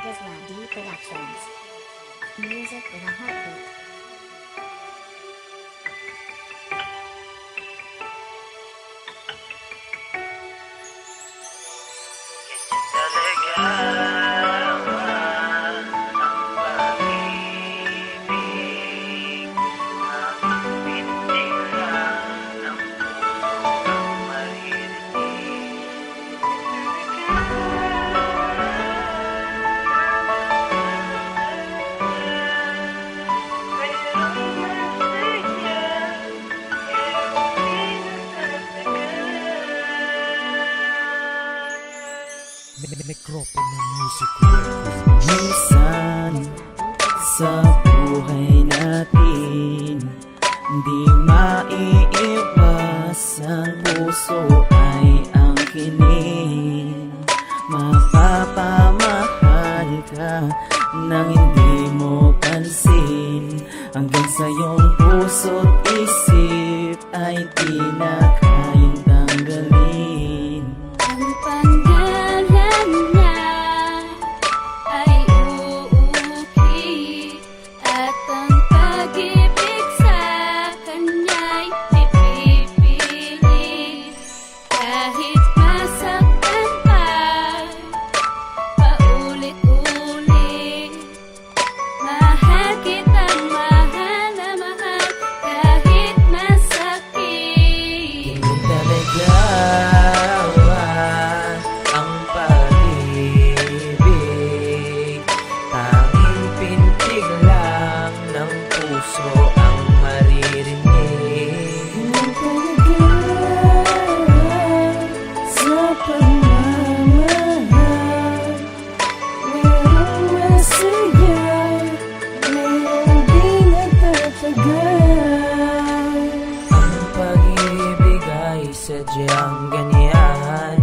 Gisla D Productions. Music with a heartbeat. Necropolis Music Records. Minsan sa buhay natin di maiiwas, ang puso ay ang kinig. Mapapamahal ka nang hindi mo pansin, hanggang sa iyong puso't isip ay di na kayang tanggalin. Ang pangalan niya ay uuki, at ang pag-ibig sa kanya'y ipipilit. Kahit masaktan pa, paulit-ulit, mahal kitang mahal na mahal kahit masakit. Ganyan talaga ang pag-ibig, tanging pintig lang ng puso ang maririnig. Ganyan talaga sa pagmamahal, merong masaya, merong di nagtatagal. Ang pag-ibig ay sadyang ganyan,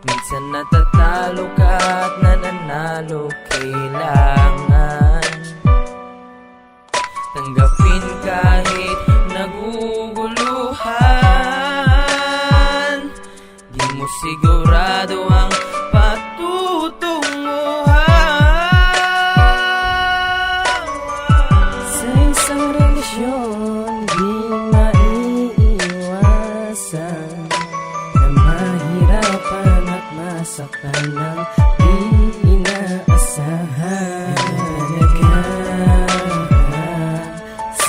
minsan natatalo ka at nananalo. Kailangan tanggapin kahit naguguluhan. Di mo sigurado ang patutunguhan. Sa isang relasyon di maiiwasan na mahirapan at masaktan ng di inaasahan.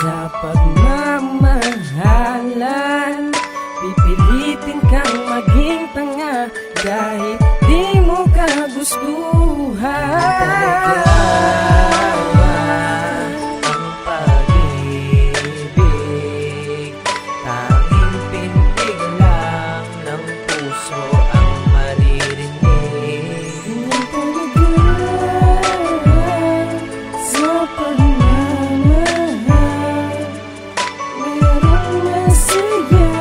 Sa pagmamahalan, pipilitin kang maging tanga kahit di mo kagustuhan. Ang pag-ibig, tanging pintig lang ng puso ang maririnig. Ganyan talaga sa pagmamahal, merong masaya,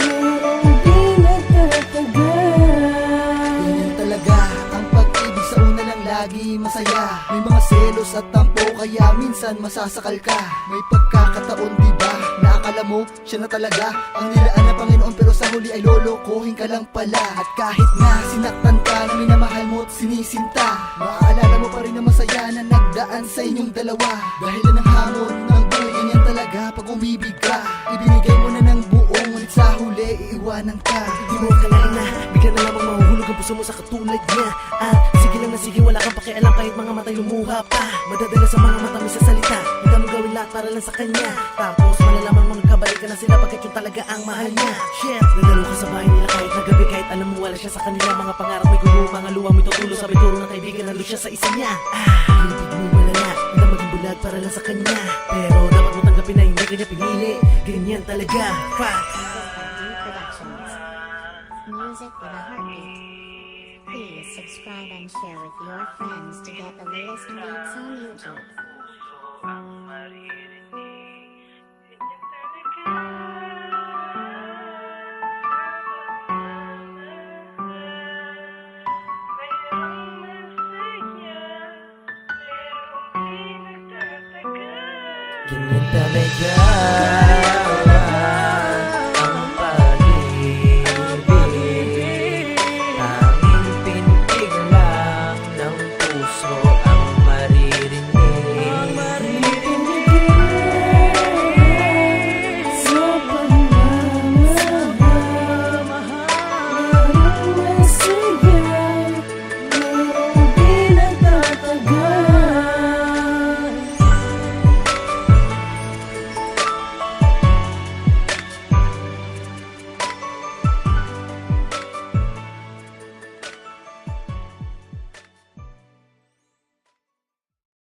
merong di nagtatagal. Ganyan talaga ang pag-ibig, sa una lang lagi masaya. May mga selos at tampo kaya minsan masasakal ka. May pagkakataon diba na akala mo siya na talaga ang nilaan ng Panginoon, pero sa huli ay lolokohin ka lang pala. At kahit na sinaktan ka na minamahal mo at sinisinta, maaalala mo pa rin na masaya na nagdaan sa inyong dalawa. Dahilan ng hamon ng buhay, ganyan talaga pag umibig ka. Ibinigay mo na ng buong, ngunit sa huli iiwanan ka. Di mo akalain na bigla na lamang mahuhulog ang puso mo sa katulad niya. At sige lang na sige, wala kang pakialam kahit mga matay lumuha pa. Madadala sa mga mata may sasalita, handa mo gawin lahat para lang sa kanya. Tapos malalaman mo nagkabalik ka na sila pagkat yun talaga ang mahal niya. Shit, nadalo ka sa bahay nila kahit na gabi, kahit alam mo wala siya sa kanila. Mga pangarap may gulo, mga luha may tutulo, sabi turo ng kaibigan, nalo siya sa isa niya. Ibig mo malala, handa maging bulag para lang sa kanya. Pero dapat mo tanggapin na hindi kanya pinili. Ganyan talaga, fact. D Productions. Music with a heartbeat. Please subscribe and share with your friends to get the latest beats on YouTube. Ganyan talaga